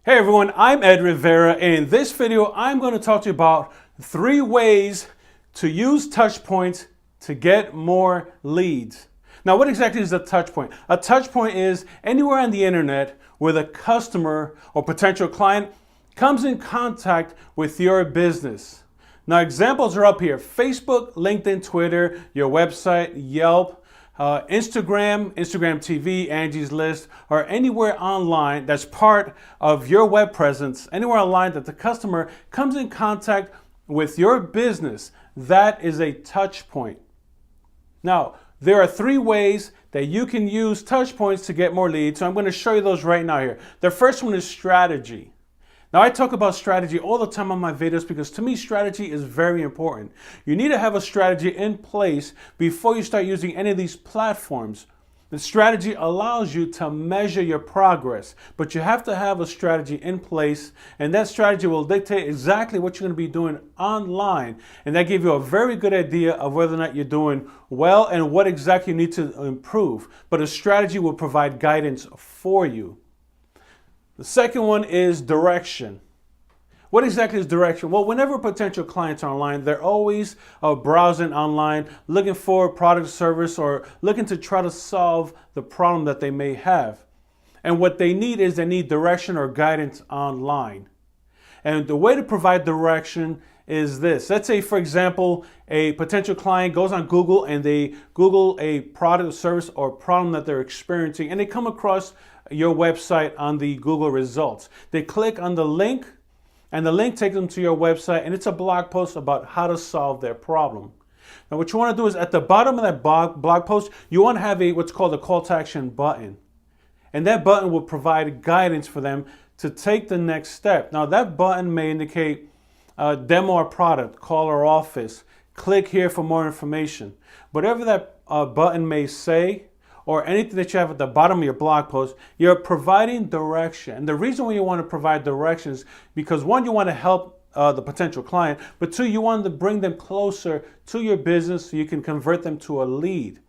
Hey everyone, I'm Ed Rivera, and in this video I'm going to talk to you about 3 ways to use Touchpoints to get more leads. Now, what exactly is a touchpoint? A touchpoint is anywhere on the internet where the customer or potential client comes in contact with your business. Now, examples are up here: Facebook, LinkedIn, Twitter, your website, Yelp, Instagram TV, Angie's List, or anywhere online that's part of your web presence, anywhere online that the customer comes in contact with your business. That is a touch point. Now, there are 3 ways that you can use touch points to get more leads. So I'm going to show you those right now here. The first one is strategy. Now, I talk about strategy all the time on my videos because to me, strategy is very important. You need to have a strategy in place before you start using any of these platforms. The strategy allows you to measure your progress, but you have to have a strategy in place, and that strategy will dictate exactly what you're going to be doing online, and that gives you a very good idea of whether or not you're doing well and what exactly you need to improve. But a strategy will provide guidance for you. The second one is direction. What exactly is direction? Well, whenever potential clients are online, they're always browsing online, looking for a product or service, or looking to try to solve the problem that they may have. And what they need is they need direction or guidance online. And the way to provide direction is this. Let's say, for example, a potential client goes on Google and they Google a product or service or problem that they're experiencing, and they come across your website on the Google results. They click on the link, and the link takes them to your website, and it's a blog post about how to solve their problem. Now, what you want to do is at the bottom of that blog post, you want to have what's called a call to action button. And that button will provide guidance for them to take the next step. Now, that button may indicate demo our product, call our office, click here for more information. Whatever that button may say, or anything that you have at the bottom of your blog post, you're providing direction. And the reason why you want to provide direction is because 1, you want to help the potential client, but 2, you want to bring them closer to your business so you can convert them to a lead.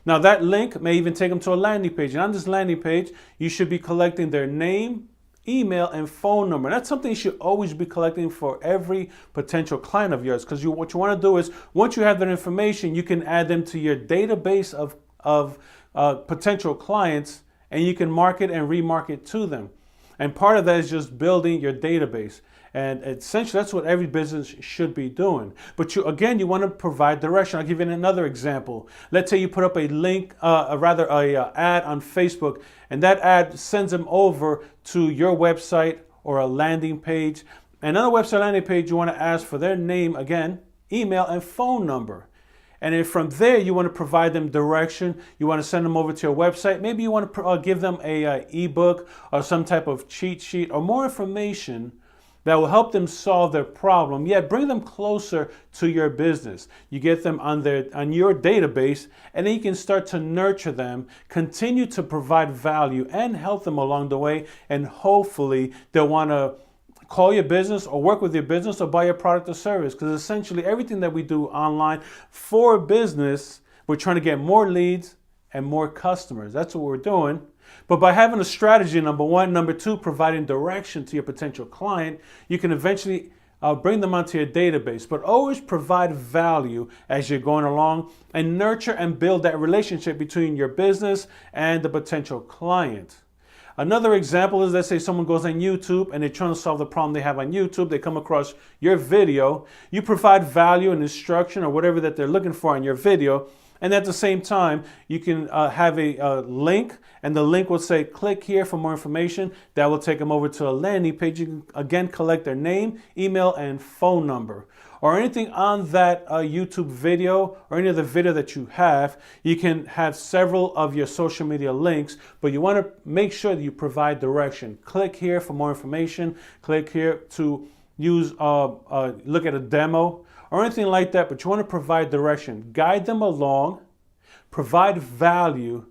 Now, that link may even take them to a landing page. And on this landing page, you should be collecting their name, email, and phone number. That's something you should always be collecting for every potential client of yours, because what you want to do is, once you have that information, you can add them to your database of potential clients, and you can market and remarket to them. And part of that is just building your database. And essentially, that's what every business should be doing. But you want to provide direction. I'll give you another example. Let's say you put up a link, ad on Facebook, and that ad sends them over to your website or a landing page. And on the website landing page, you want to ask for their name, again, email, and phone number. And then from there, you want to provide them direction. You want to send them over to your website. Maybe you want to give them a ebook or some type of cheat sheet or more information that will help them solve their problem, yet bring them closer to your business. You get them on your database, and then you can start to nurture them, continue to provide value, and help them along the way. And hopefully, they'll want to call your business or work with your business or buy your product or service, because essentially everything that we do online for business, we're trying to get more leads and more customers. That's what we're doing. But by having a strategy, number 1, number 2, providing direction to your potential client, you can eventually bring them onto your database. But always provide value as you're going along and nurture and build that relationship between your business and the potential client. Another example is, let's say someone goes on YouTube and they're trying to solve the problem they have on YouTube. They come across your video. You provide value and instruction or whatever that they're looking for in your video. And at the same time, you can have a link, and the link will say, click here for more information. That will take them over to a landing page. You can, again, collect their name, email, and phone number. Or anything on that YouTube video or any other video that you have. You can have several of your social media links, but you want to make sure that you provide direction. Click here for more information. Click here to look at a demo or anything like that, but you want to provide direction. Guide them along, provide value,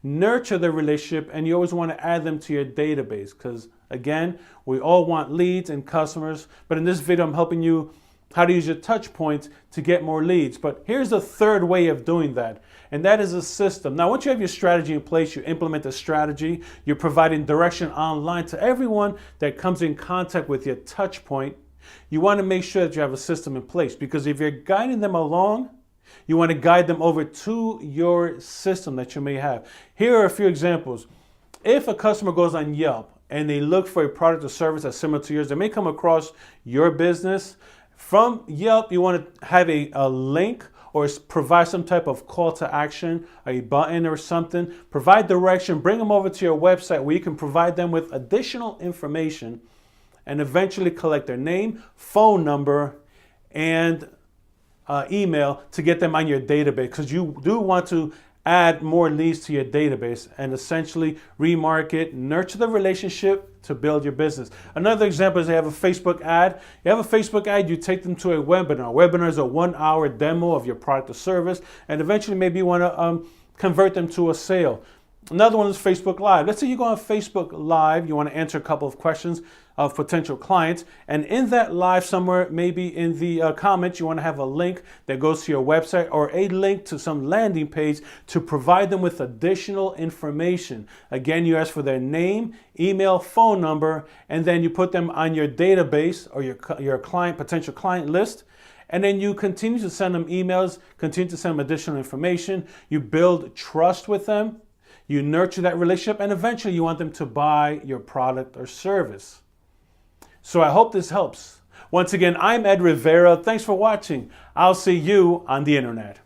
nurture the relationship, and you always want to add them to your database because, again, we all want leads and customers. But in this video, I'm helping you how to use your touch points to get more leads. But here's the third way of doing that, and that is a system. Now, once you have your strategy in place, you implement the strategy, you're providing direction online to everyone that comes in contact with your touch point. You want to make sure that you have a system in place, because if you're guiding them along, you want to guide them over to your system that you may have. Here are a few examples. If a customer goes on Yelp and they look for a product or service that's similar to yours, they may come across your business. From Yelp, you want to have a link or provide some type of call to action, a button or something. Provide direction, bring them over to your website where you can provide them with additional information and eventually collect their name, phone number, and email to get them on your database, because you do want to add more leads to your database and essentially remarket, nurture the relationship to build your business. Another example is they have a Facebook ad. You have a Facebook ad, you take them to a webinar. Webinar is a 1-hour demo of your product or service, and eventually maybe you want to convert them to a sale. Another one is Facebook Live. Let's say you go on Facebook Live, you want to answer a couple of questions of potential clients, and in that live somewhere, maybe in the comments, you want to have a link that goes to your website or a link to some landing page to provide them with additional information. Again, you ask for their name, email, phone number, and then you put them on your database or your potential client list. And then you continue to send them emails, continue to send them additional information. You build trust with them. You nurture that relationship, and eventually you want them to buy your product or service. So I hope this helps. Once again, I'm Ed Rivera. Thanks for watching. I'll see you on the internet.